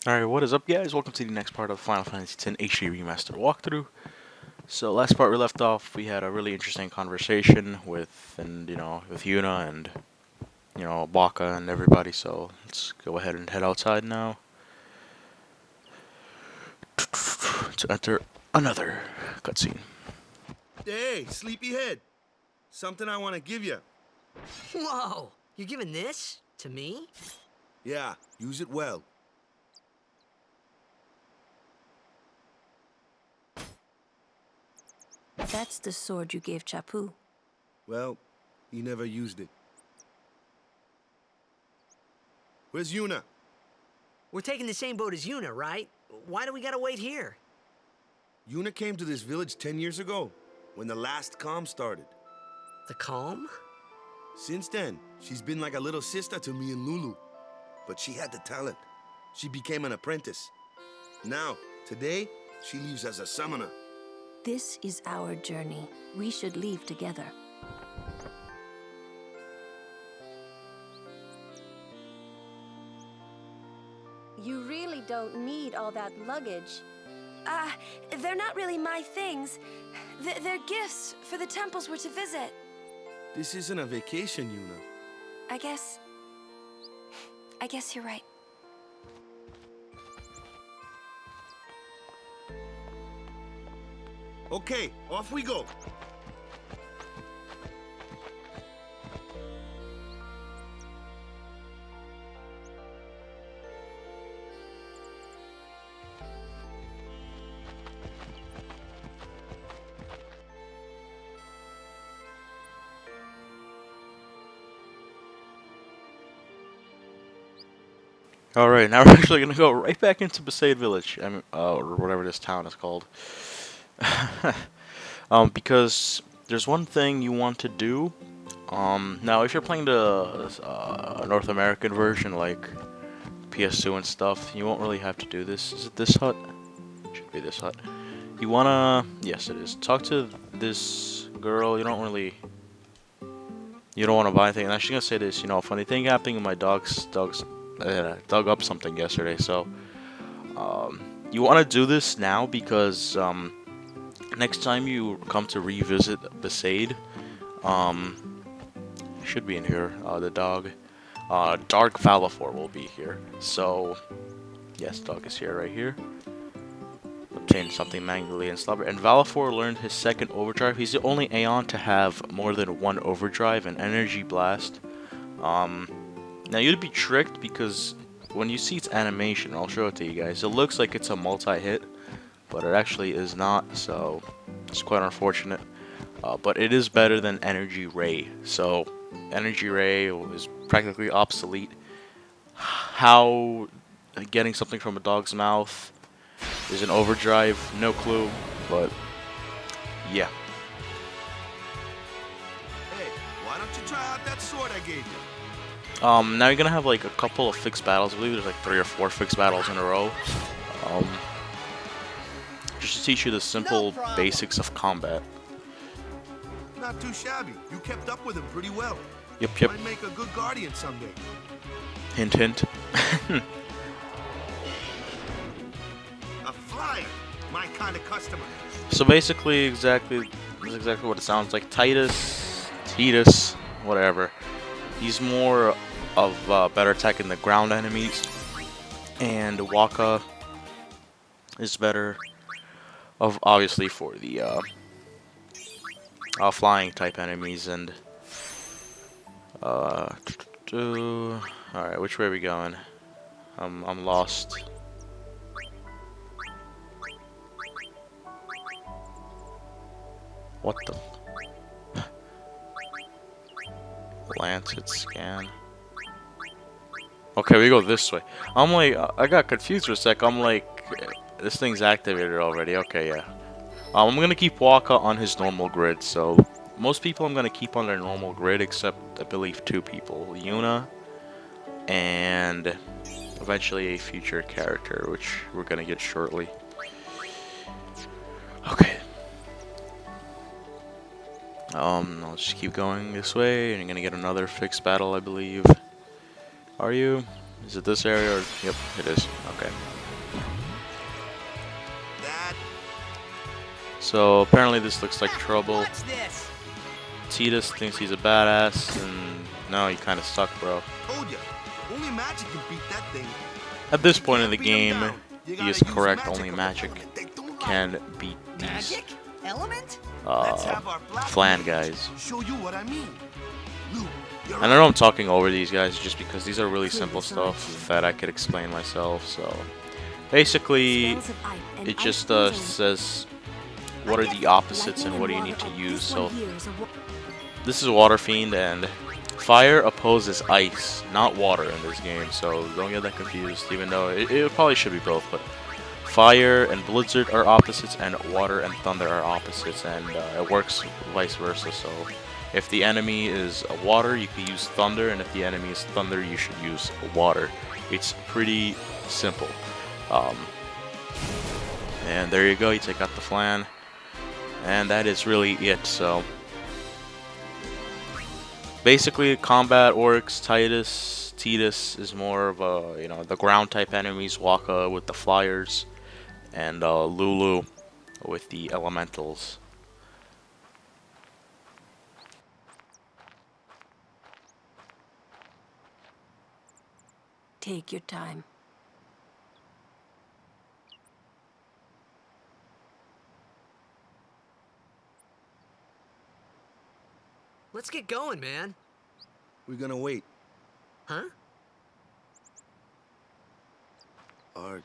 Alright, what is up, guys? Welcome to the next part of Final Fantasy X HD Remaster walkthrough. So, last part we left off, we had a really interesting conversation with Yuna and, Baka and everybody, so let's go ahead and head outside now to enter another cutscene. Hey, sleepyhead. Something I want to give you. Whoa! You're giving this to me? Yeah, use it well. That's the sword you gave Chapu. Well, he never used it. Where's Yuna? We're taking the same boat as Yuna, right? Why do we gotta wait here? Yuna came to this village 10 years ago, when the last calm started. The calm? Since then, she's been like a little sister to me and Lulu. But she had the talent. She became an apprentice. Now, today, she leaves as a summoner. This is our journey. We should leave together. You really don't need all that luggage. They're not really my things. They're gifts for the temples we're to visit. This isn't a vacation, Yuna. I guess you're right. Okay, off we go. Alright, now we're actually gonna go right back into Besaid Village, or whatever this town is called. Because there's one thing you want to do. Now if you're playing the North American version, like PS2 and stuff, you won't really have to do this. Is it this hut? Should be this hut. You wanna, yes it is. Talk to this girl. You don't want to buy anything. And I'm actually gonna say this. Funny thing happening in my dogs dug up something yesterday. So you want to do this now because next time you come to revisit Besaid, should be in here. The dog, Dark Valefor will be here. So yes, dog is here, right here. Obtained something manually and slumber. And Valefor learned his second overdrive. He's the only Aeon to have more than one overdrive and energy blast. Now you'd be tricked because when you see its animation, I'll show it to you guys. It looks like it's a multi-hit, but it actually is not. So it's quite unfortunate. But it is better than Energy Ray. So Energy Ray is practically obsolete. How getting something from a dog's mouth is an overdrive, no clue, but yeah. Hey, why don't you try out that sword I gave you? Now you're gonna have like a couple of fixed battles. I believe there's like 3 or 4 fixed battles in a row. Just to teach you the simple basics of combat. Not too shabby. You kept up with him pretty well. Yep. Might make a good guardian someday. Hint, hint. A flyer, my kind of customer. So basically, this is exactly what it sounds like. Titus, whatever. He's more of better attacking the ground enemies, and Waka is better of obviously for the flying type enemies. And all right, which way are we going? I'm lost. What the? Lancet scan. Okay, we go this way. I'm like, I got confused for a sec. I'm like, this thing's activated already. Okay, yeah. I'm gonna keep Waka on his normal grid. So most people I'm gonna keep on their normal grid, except I believe 2 people: Yuna and eventually a future character, which we're gonna get shortly. Okay. I'll just keep going this way, and you're gonna get another fixed battle, I believe. Are you? Is it this area or? Yep, it is. Okay. That. So apparently this looks like trouble. Watch this. Tidus thinks he's a badass, and no, you kind of suck, bro. Told ya. Only magic can beat that thing. At this point in the Can't beat 'em game, down. You he gotta is use correct. magic Only on the magic element they don't like. can beat these Magic? Element? Let's have our black Flan mage guys. show you what I mean. Lou, you're And I know I'm talking over these guys just because these are really simple stuff that I could explain myself. So basically, Spells of ice and it ice just poison. says what I are get the opposites lightning and what do you water, need to and use. this So one here is a this is Water Fiend, and fire opposes ice, not water in this game. So don't get that confused, even though it probably should be both. But fire and blizzard are opposites, and water and thunder are opposites, and it works vice versa. So if the enemy is water, you can use thunder, and if the enemy is thunder, you should use water. It's pretty simple. And there you go, you take out the flan, and that is really it. So basically, combat orcs, Tidus is more of a, the ground type enemies, Waka with the flyers, and Lulu with the elementals. Take your time. Let's get going, man. We're gonna wait. Huh? Are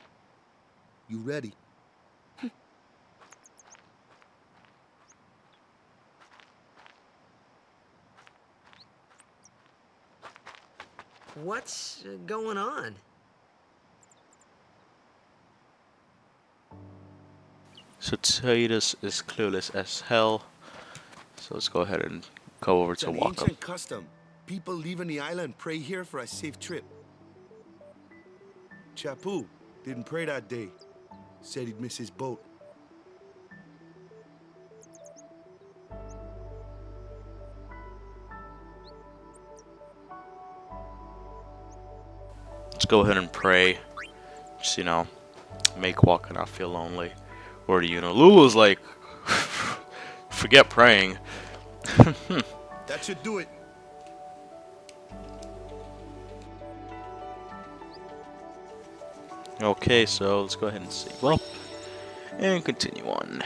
you ready? What's going on? So Tidus is clueless as hell. So let's go ahead and go over It's to an Waka. ancient custom. People leaving the island pray here for a safe trip. Chapu didn't pray that day. Said he'd miss his boat. Let's go ahead and pray. Just, make Waka not feel lonely. Or Lulu's like, forget praying. That should do it. Okay, so let's go ahead and save up and continue on.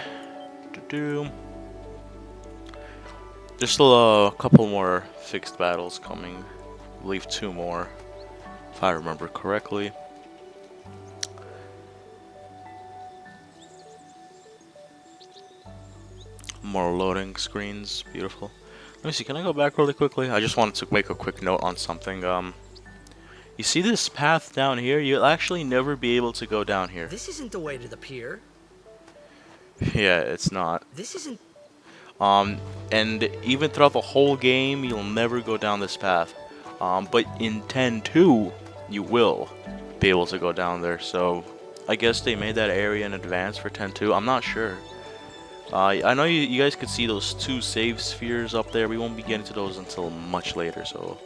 There's still a couple more fixed battles coming. I believe 2 more, if I remember correctly. More loading screens, beautiful. Let me see, can I go back really quickly? I just wanted to make a quick note on something. You see this path down here? You'll actually never be able to go down here. This isn't the way to the pier. Yeah, it's not. This isn't... And even throughout the whole game, you'll never go down this path. But in 10.2, you will be able to go down there. So I guess they made that area in advance for 10.2. I'm not sure. I know you guys could see those 2 save spheres up there. We won't be getting to those until much later, so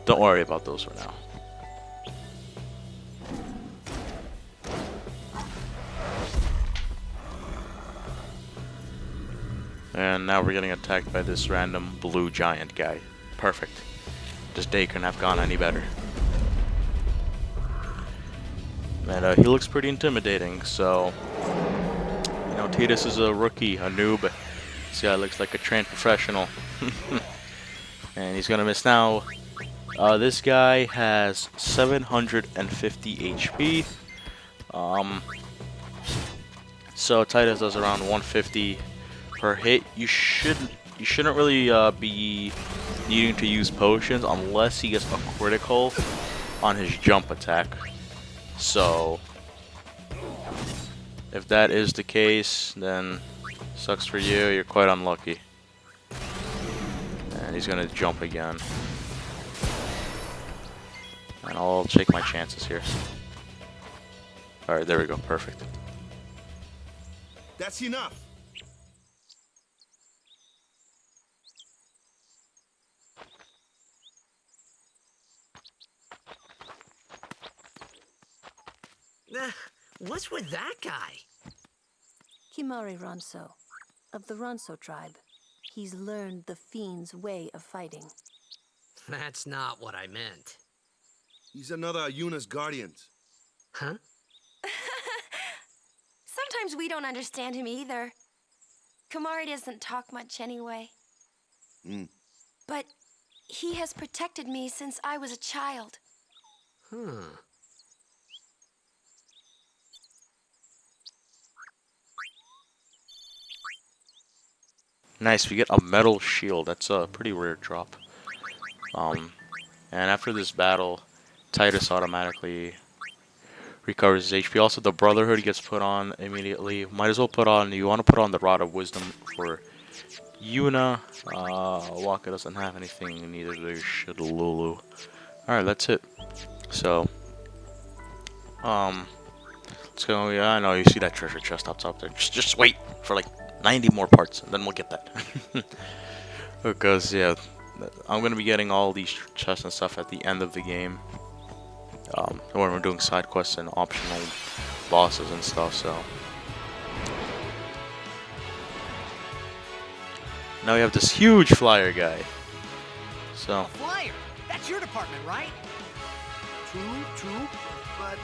don't worry about those for now. And now we're getting attacked by this random blue giant guy. Perfect. This day couldn't have gone any better. And he looks pretty intimidating, so... Tidus is a rookie, a noob. This guy looks like a trained professional. And he's gonna miss now. This guy has 750 HP. So Tidus does around 150 per hit. You shouldn't really be needing to use potions unless he gets a critical on his jump attack. So if that is the case, then sucks for you. You're quite unlucky. And he's gonna jump again. And I'll take my chances here. Alright, there we go. Perfect. That's enough. What's with that guy? Kimahri Ronso, of the Ronso tribe. He's learned the fiend's way of fighting. That's not what I meant. He's another of Yuna's guardians. Huh? Sometimes we don't understand him either. Kimahri doesn't talk much anyway. But he has protected me since I was a child. Huh. Nice, we get a metal shield. That's a pretty rare drop. And after this battle, Titus automatically recovers his HP. Also, the Brotherhood gets put on immediately. Might as well put on. You want to put on the Rod of Wisdom for Yuna. Waka doesn't have anything. Neither should Lulu. All right, that's it. So, let's go. Yeah, I know you see that treasure chest up top there. Just wait for like 90 more parts, and then we'll get that. Because yeah, I'm gonna be getting all these chests and stuff at the end of the game. When we're doing side quests and optional bosses and stuff. So now we have this huge flyer guy. So Flyer! That's your department, right? True. But,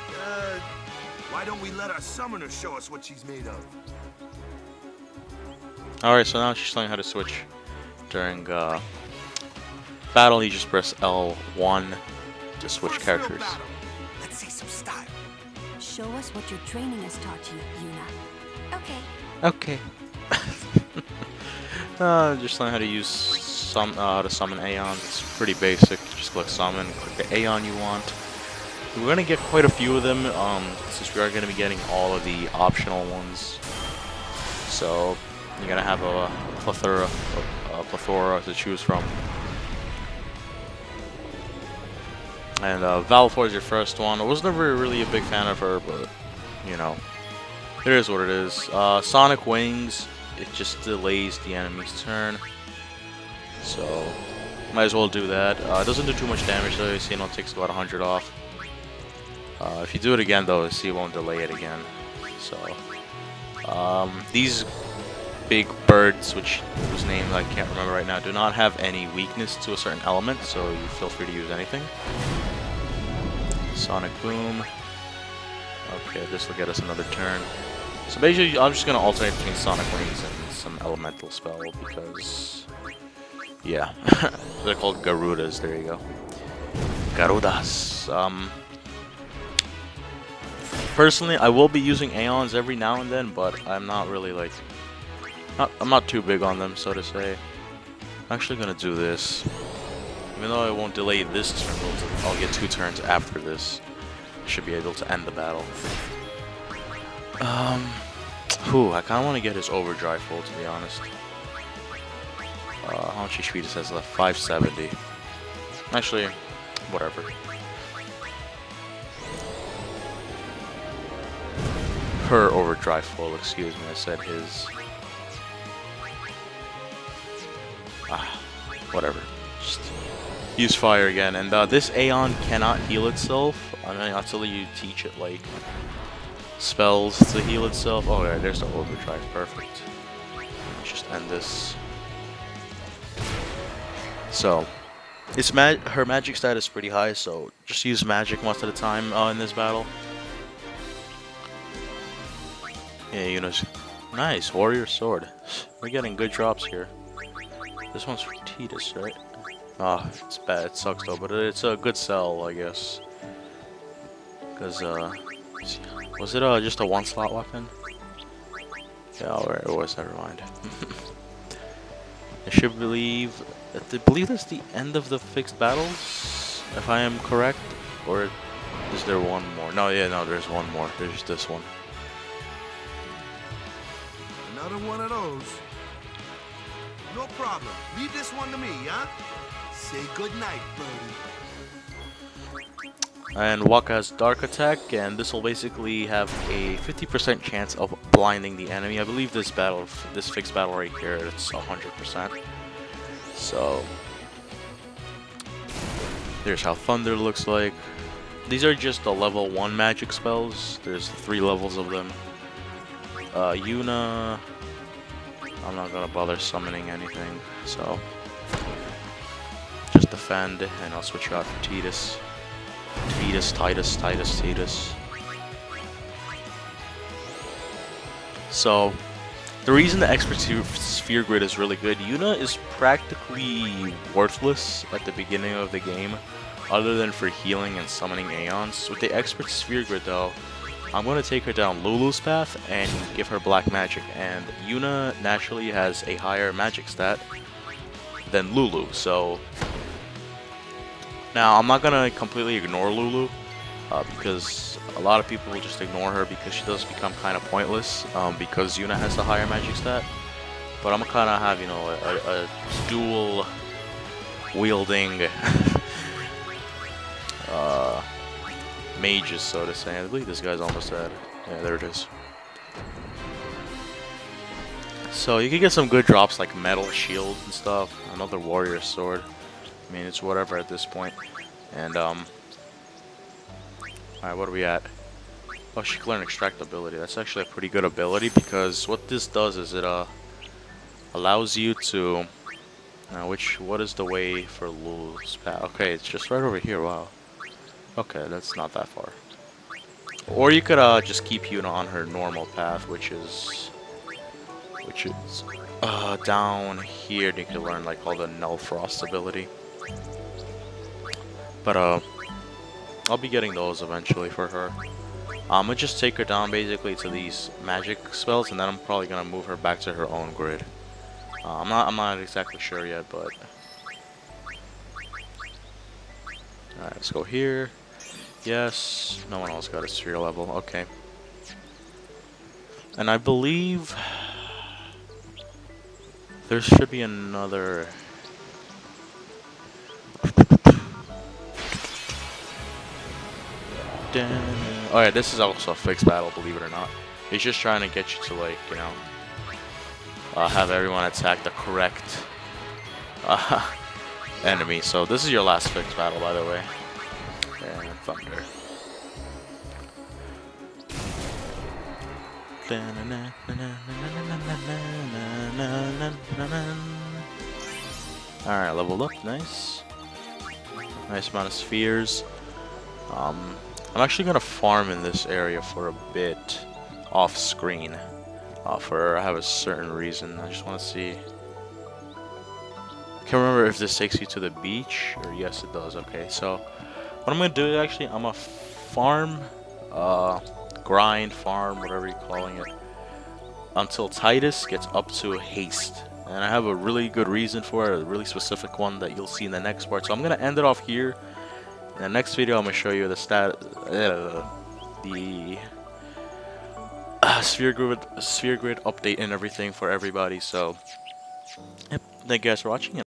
why don't we let our summoner show us what she's made of? alright, so now she's learning how to switch during battle. You just press L1 to switch First real characters. battle. Let's see some style. Show us what your training has taught you, Yuna. Okay. Okay. Just learn how to use how to summon Aeons. It's pretty basic. Just click summon, click the Aeon you want. We're gonna get quite a few of them, since we are gonna be getting all of the optional ones. So you're gonna have a plethora to choose from. And Valefor is your first one. I was never really a big fan of her, but you know, it is what it is. Sonic Wings, it just delays the enemy's turn, so might as well do that. It doesn't do too much damage though. You see, it takes about 100 off. If you do it again though, you see, it won't delay it again. So these big birds, whose name I can't remember right now, do not have any weakness to a certain element, so you feel free to use anything. Sonic Boom. Okay, this will get us another turn. So basically, I'm just gonna alternate between Sonic Wings and some elemental spell because, yeah, they're called Garudas. There you go, Garudas. Personally, I will be using Aeons every now and then, but I'm not really like, I'm not too big on them, so to say. I'm actually gonna do this. Even though I won't delay this turn, I'll get 2 turns after this. I should be able to end the battle. I kind of want to get his overdrive full, to be honest. How much HP does this left? 570. Actually, whatever. Her overdrive full, excuse me, I said his. Whatever. Just use fire again, and this Aeon cannot heal itself. I mean, until you teach it like spells to heal itself. Oh, yeah, there's the overdrive. Perfect. Let's just end this. So, her magic stat is pretty high, so just use magic most of the time in this battle. Yeah, you know, nice warrior sword. We're getting good drops here. This one's for Titus, right? Ah, it's bad. It sucks though, but it's a good sell, I guess. Because was it just a 1-slot weapon? Yeah, it was. Never mind. I believe that's the end of the fixed battles, if I am correct. Or is there one more? No, there's one more. There's this one. Another one of those. No problem. Leave this one to me, huh? Say goodnight, birdie. And Waka has Dark Attack, and this will basically have a 50% chance of blinding the enemy. I believe this fixed battle right here, it's 100%. So, here's how Thunder looks like. these are just the level 1 magic spells. There's 3 levels of them. Yuna, I'm not gonna bother summoning anything, so just defend, and I'll switch out for Titus. Titus. So, the reason the Expert Sphere Grid is really good, Yuna is practically worthless at the beginning of the game, other than for healing and summoning Aeons. With the Expert Sphere Grid though, I'm going to take her down Lulu's path and give her Black Magic, and Yuna naturally has a higher magic stat than Lulu, so now I'm not going to completely ignore Lulu, because a lot of people will just ignore her because she does become kind of pointless, because Yuna has the higher magic stat. But I'm gonna kind of have, you know, a dual wielding mages, so to say. I believe this guy's almost dead. Yeah, there it is. So you can get some good drops like metal shield and stuff. Another warrior sword. I mean, it's whatever at this point. And alright, what are we at? Oh, she can learn extract ability. That's actually a pretty good ability, because what this does is it allows you to. Now, what is the way for Lulu's path? Okay, it's just right over here. Wow. Okay, that's not that far. Or you could just keep Yuna on her normal path, which is down here. You can learn like all the Null Frost ability. But I'll be getting those eventually for her. I'm gonna just take her down basically to these magic spells, and then I'm probably gonna move her back to her own grid. I'm not exactly sure yet, but alright, let's go here. Yes, no one else got a sphere level. Okay, and I believe there should be another. Alright, this is also a fixed battle, believe it or not. He's just trying to get you to, like, you know, have everyone attack the correct enemy. So this is your last fixed battle, by the way. And thunder. Alright, leveled up, nice. Nice amount of spheres. I'm actually gonna farm in this area for a bit off screen. I have a certain reason. I just want to see. I can't remember if this takes you to the beach, or yes, it does. Okay, so what I'm gonna do is actually I'm gonna farm, grind, farm, whatever you're calling it, until Titus gets up to haste. And I have a really good reason for it, a really specific one that you'll see in the next part. So I'm gonna end it off here. In the next video, I'm gonna show you the sphere grid update and everything for everybody. So, yep, thank you guys for watching.